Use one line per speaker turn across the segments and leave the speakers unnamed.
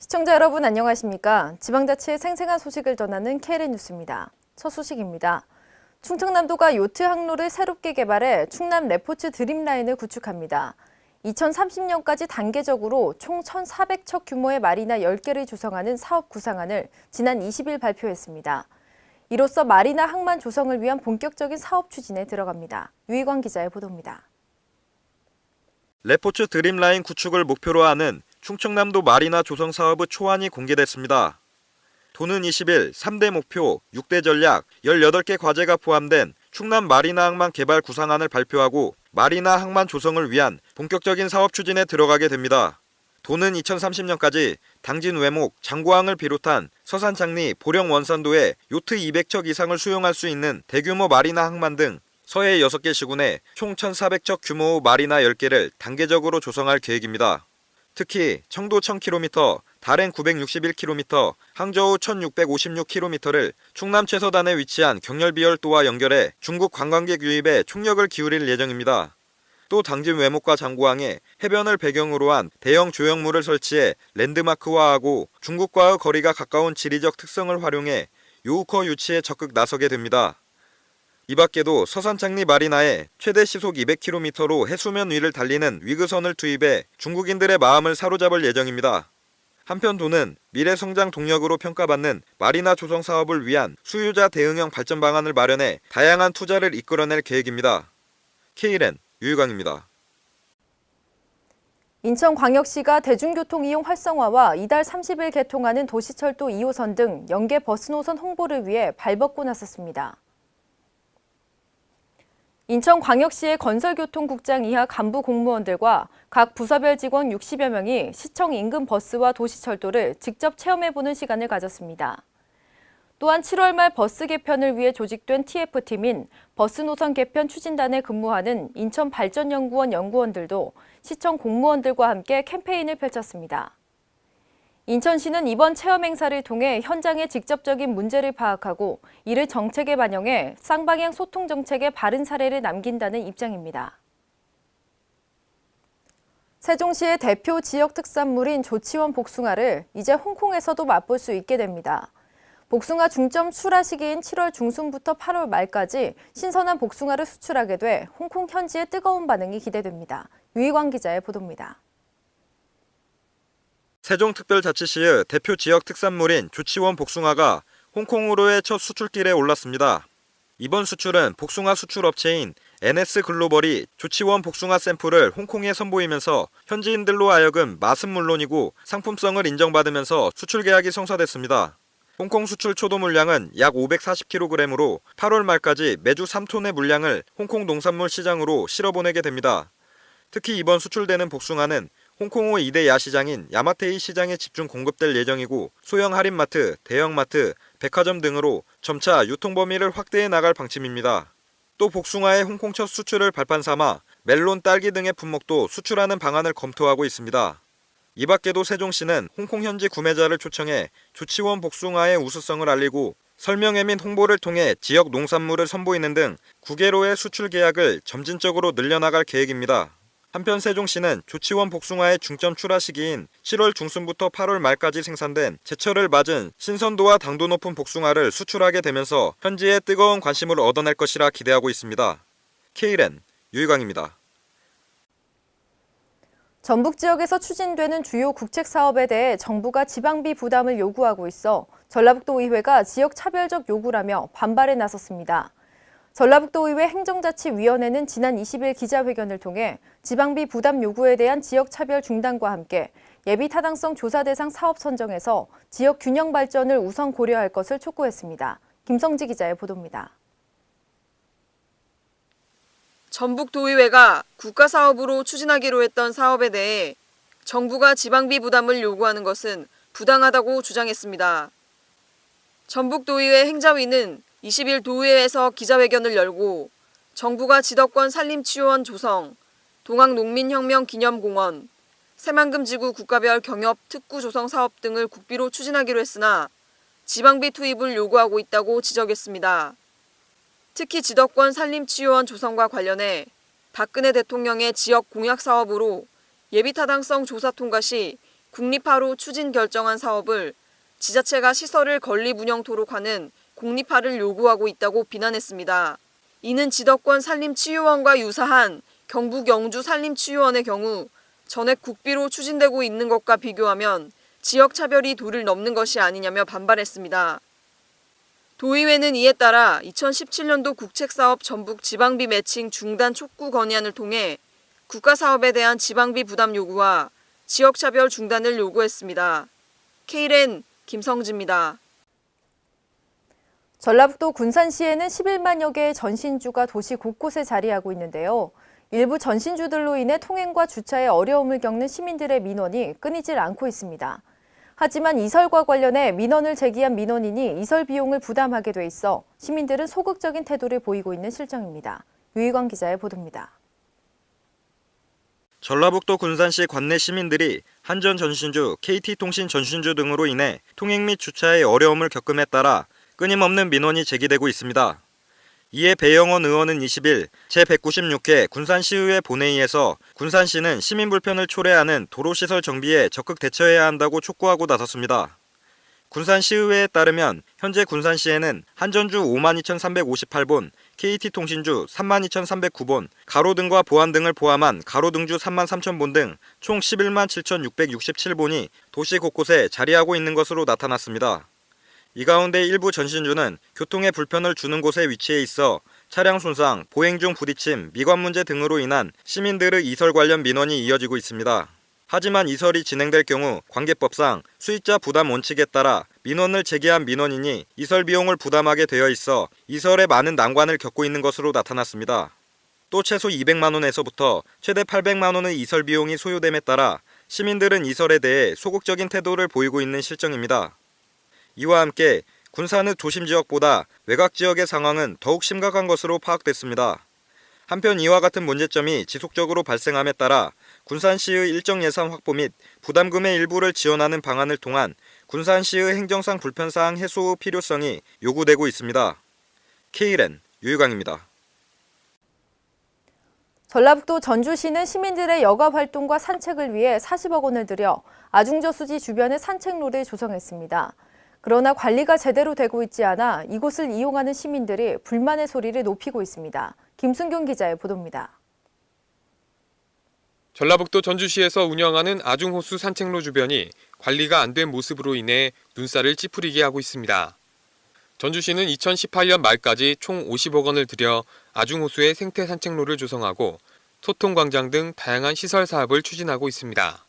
시청자 여러분 안녕하십니까? 지방자치의 생생한 소식을 전하는 KLN 뉴스입니다. 첫 소식입니다. 충청남도가 요트 항로를 새롭게 개발해 충남 레포츠 드림라인을 구축합니다. 2030년까지 단계적으로 총 1,400척 규모의 마리나 10개를 조성하는 사업 구상안을 지난 20일 발표했습니다. 이로써 마리나 항만 조성을 위한 본격적인 사업 추진에 들어갑니다. 유희광 기자의 보도입니다.
레포츠 드림라인 구축을 목표로 하는 충청남도 마리나 조성 사업의 초안이 공개됐습니다. 도는 20일 3대 목표, 6대 전략, 18개 과제가 포함된 충남 마리나 항만 개발 구상안을 발표하고 마리나 항만 조성을 위한 본격적인 사업 추진에 들어가게 됩니다. 도는 2030년까지 당진 외목, 장고항을 비롯한 서산 장리, 보령 원산도에 요트 200척 이상을 수용할 수 있는 대규모 마리나 항만 등 서해 6개 시군에 총 1,400척 규모의 마리나 10개를 단계적으로 조성할 계획입니다. 특히 청도 1000km, 다롄 961km, 항저우 1656km를 충남 최서단에 위치한 경렬비열도와 연결해 중국 관광객 유입에 총력을 기울일 예정입니다. 또 당진 외목과 장고항에 해변을 배경으로 한 대형 조형물을 설치해 랜드마크화하고 중국과의 거리가 가까운 지리적 특성을 활용해 요우커 유치에 적극 나서게 됩니다. 이 밖에도 서산장리 마리나에 최대 시속 200km로 해수면 위를 달리는 위그선을 투입해 중국인들의 마음을 사로잡을 예정입니다. 한편 도는 미래 성장 동력으로 평가받는 마리나 조성 사업을 위한 수요자 대응형 발전 방안을 마련해 다양한 투자를 이끌어낼 계획입니다. KLN 유희광입니다.
인천광역시가 대중교통 이용 활성화와 이달 30일 개통하는 도시철도 2호선 등 연계 버스 노선 홍보를 위해 발벗고 나섰습니다. 인천광역시의 건설교통국장 이하 간부 공무원들과 각 부서별 직원 60여 명이 시청 인근 버스와 도시철도를 직접 체험해보는 시간을 가졌습니다. 또한 7월 말 버스 개편을 위해 조직된 TF팀인 버스 노선 개편 추진단에 근무하는 인천발전연구원 연구원들도 시청 공무원들과 함께 캠페인을 펼쳤습니다. 인천시는 이번 체험 행사를 통해 현장의 직접적인 문제를 파악하고 이를 정책에 반영해 쌍방향 소통 정책의 바른 사례를 남긴다는 입장입니다. 세종시의 대표 지역 특산물인 조치원 복숭아를 이제 홍콩에서도 맛볼 수 있게 됩니다. 복숭아 중점 출하 시기인 7월 중순부터 8월 말까지 신선한 복숭아를 수출하게 돼 홍콩 현지의 뜨거운 반응이 기대됩니다. 유희광 기자의 보도입니다.
세종특별자치시의 대표 지역 특산물인 조치원 복숭아가 홍콩으로의 첫 수출길에 올랐습니다. 이번 수출은 복숭아 수출업체인 NS글로벌이 조치원 복숭아 샘플을 홍콩에 선보이면서 현지인들로 하여금 맛은 물론이고 상품성을 인정받으면서 수출 계약이 성사됐습니다. 홍콩 수출 초도 물량은 약 540kg으로 8월 말까지 매주 3톤의 물량을 홍콩 농산물 시장으로 실어보내게 됩니다. 특히 이번 수출되는 복숭아는 홍콩의 2대 야시장인 야마테이 시장에 집중 공급될 예정이고 소형 할인마트, 대형마트, 백화점 등으로 점차 유통 범위를 확대해 나갈 방침입니다. 또 복숭아의 홍콩 첫 수출을 발판 삼아 멜론, 딸기 등의 품목도 수출하는 방안을 검토하고 있습니다. 이 밖에도 세종시는 홍콩 현지 구매자를 초청해 조치원 복숭아의 우수성을 알리고 설명회 및 홍보를 통해 지역 농산물을 선보이는 등 9개로의 수출 계약을 점진적으로 늘려나갈 계획입니다. 한편 세종시는 조치원 복숭아의 중점 출하 시기인 7월 중순부터 8월 말까지 생산된 제철을 맞은 신선도와 당도 높은 복숭아를 수출하게 되면서 현지의 뜨거운 관심을 얻어낼 것이라 기대하고 있습니다. KLN 유희광입니다.
전북 지역에서 추진되는 주요 국책 사업에 대해 정부가 지방비 부담을 요구하고 있어 전라북도의회가 지역 차별적 요구라며 반발에 나섰습니다. 전라북도의회 행정자치위원회는 지난 20일 기자회견을 통해 지방비 부담 요구에 대한 지역 차별 중단과 함께 예비 타당성 조사 대상 사업 선정에서 지역 균형 발전을 우선 고려할 것을 촉구했습니다. 김성지 기자의 보도입니다.
전북도의회가 국가사업으로 추진하기로 했던 사업에 대해 정부가 지방비 부담을 요구하는 것은 부당하다고 주장했습니다. 전북도의회 행자위는 20일 도의회에서 기자회견을 열고 정부가 지덕권 산림치유원 조성, 동학농민혁명기념공원, 새만금지구 국가별 경협 특구 조성 사업 등을 국비로 추진하기로 했으나 지방비 투입을 요구하고 있다고 지적했습니다. 특히 지덕권 산림치유원 조성과 관련해 박근혜 대통령의 지역 공약 사업으로 예비타당성 조사 통과 시 국립화로 추진 결정한 사업을 지자체가 시설을 건립 운영토록 하는 공립화를 요구하고 있다고 비난했습니다. 이는 지덕권 산림치유원과 유사한 경북 영주 산림치유원의 경우 전액 국비로 추진되고 있는 것과 비교하면 지역차별이 도를 넘는 것이 아니냐며 반발했습니다. 도의회는 이에 따라 2017년도 국책사업 전북 지방비 매칭 중단 촉구 건의안을 통해 국가사업에 대한 지방비 부담 요구와 지역차별 중단을 요구했습니다. K랜 김성지입니다.
전라북도 군산시에는 11만여 개의 전신주가 도시 곳곳에 자리하고 있는데요. 일부 전신주들로 인해 통행과 주차에 어려움을 겪는 시민들의 민원이 끊이질 않고 있습니다. 하지만 이설과 관련해 민원을 제기한 민원인이 이설 비용을 부담하게 돼 있어 시민들은 소극적인 태도를 보이고 있는 실정입니다. 유희광 기자의 보도입니다.
전라북도 군산시 관내 시민들이 한전 전신주, KT통신 전신주 등으로 인해 통행 및 주차에 어려움을 겪음에 따라 끊임없는 민원이 제기되고 있습니다. 이에 배영원 의원은 20일 제196회 군산시의회 본회의에서 군산시는 시민 불편을 초래하는 도로시설 정비에 적극 대처해야 한다고 촉구하고 나섰습니다. 군산시의회에 따르면 현재 군산시에는 한전주 52,358본, KT통신주 32,309본, 가로등과 보안 등을 포함한 가로등주 33,000본 등 총 117,667본이 도시 곳곳에 자리하고 있는 것으로 나타났습니다. 이 가운데 일부 전신주는 교통에 불편을 주는 곳에 위치해 있어 차량 손상, 보행 중 부딪힘, 미관 문제 등으로 인한 시민들의 이설 관련 민원이 이어지고 있습니다. 하지만 이설이 진행될 경우 관계법상 수익자 부담 원칙에 따라 민원을 제기한 민원인이 이설 비용을 부담하게 되어 있어 이설에 많은 난관을 겪고 있는 것으로 나타났습니다. 또 최소 200만 원에서부터 최대 800만 원의 이설 비용이 소요됨에 따라 시민들은 이설에 대해 소극적인 태도를 보이고 있는 실정입니다. 이와 함께 군산의 도심 지역보다 외곽 지역의 상황은 더욱 심각한 것으로 파악됐습니다. 한편 이와 같은 문제점이 지속적으로 발생함에 따라 군산시의 일정 예산 확보 및 부담금의 일부를 지원하는 방안을 통한 군산시의 행정상 불편사항 해소의 필요성이 요구되고 있습니다. K랜 유희광입니다.
전라북도 전주시는 시민들의 여가 활동과 산책을 위해 40억 원을 들여 아중저수지 주변의 산책로를 조성했습니다. 그러나 관리가 제대로 되고 있지 않아 이곳을 이용하는 시민들이 불만의 소리를 높이고 있습니다. 김순경 기자의 보도입니다.
전라북도 전주시에서 운영하는 아중호수 산책로 주변이 관리가 안 된 모습으로 인해 눈살을 찌푸리게 하고 있습니다. 전주시는 2018년 말까지 총 50억 원을 들여 아중호수의 생태 산책로를 조성하고 소통광장 등 다양한 시설 사업을 추진하고 있습니다.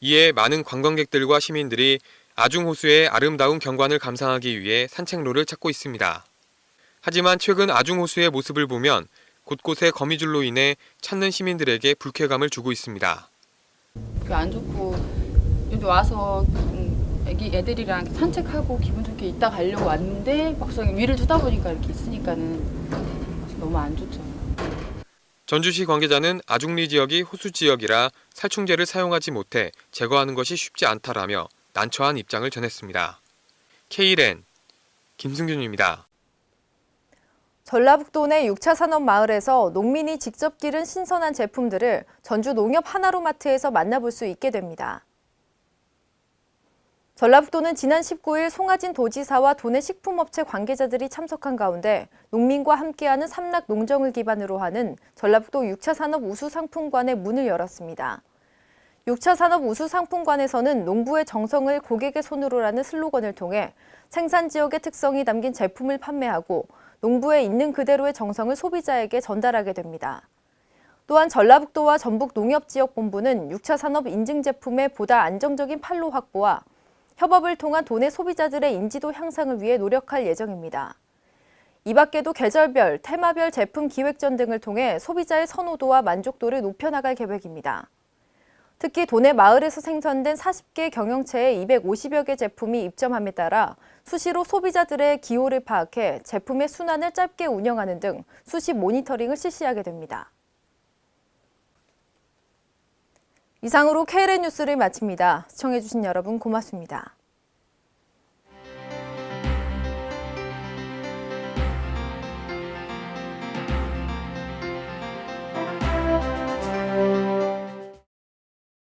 이에 많은 관광객들과 시민들이 아중호수의 아름다운 경관을 감상하기 위해 산책로를 찾고 있습니다. 하지만 최근 아중호수의 모습을 보면 곳곳에 거미줄로 인해 찾는 시민들에게 불쾌감을 주고 있습니다.
안 좋고 여기 와서 애들이랑 산책하고 기분 좋게 있다 가려고 왔는데 막상 위를 쳐다보니까 이렇게 있으니까는 너무 안 좋죠.
전주시 관계자는 아중리 지역이 호수 지역이라 살충제를 사용하지 못해 제거하는 것이 쉽지 않다라며 난처한 입장을 전했습니다. K랜 김승균입니다.
전라북도 내 6차 산업 마을에서 농민이 직접 기른 신선한 제품들을 전주 농협 하나로마트에서 만나볼 수 있게 됩니다. 전라북도는 지난 19일 송하진 도지사와 도내 식품업체 관계자들이 참석한 가운데 농민과 함께하는 삼락 농정을 기반으로 하는 전라북도 6차 산업 우수상품관의 문을 열었습니다. 6차 산업 우수상품관에서는 농부의 정성을 고객의 손으로라는 슬로건을 통해 생산 지역의 특성이 담긴 제품을 판매하고 농부의 있는 그대로의 정성을 소비자에게 전달하게 됩니다. 또한 전라북도와 전북농협지역본부는 6차 산업 인증 제품의 보다 안정적인 판로 확보와 협업을 통한 도내 소비자들의 인지도 향상을 위해 노력할 예정입니다. 이 밖에도 계절별, 테마별 제품 기획전 등을 통해 소비자의 선호도와 만족도를 높여나갈 계획입니다. 특히 도내 마을에서 생산된 40개 경영체에 250여 개 제품이 입점함에 따라 수시로 소비자들의 기호를 파악해 제품의 순환을 짧게 운영하는 등 수시 모니터링을 실시하게 됩니다. 이상으로 K랜 뉴스를 마칩니다. 시청해주신 여러분 고맙습니다.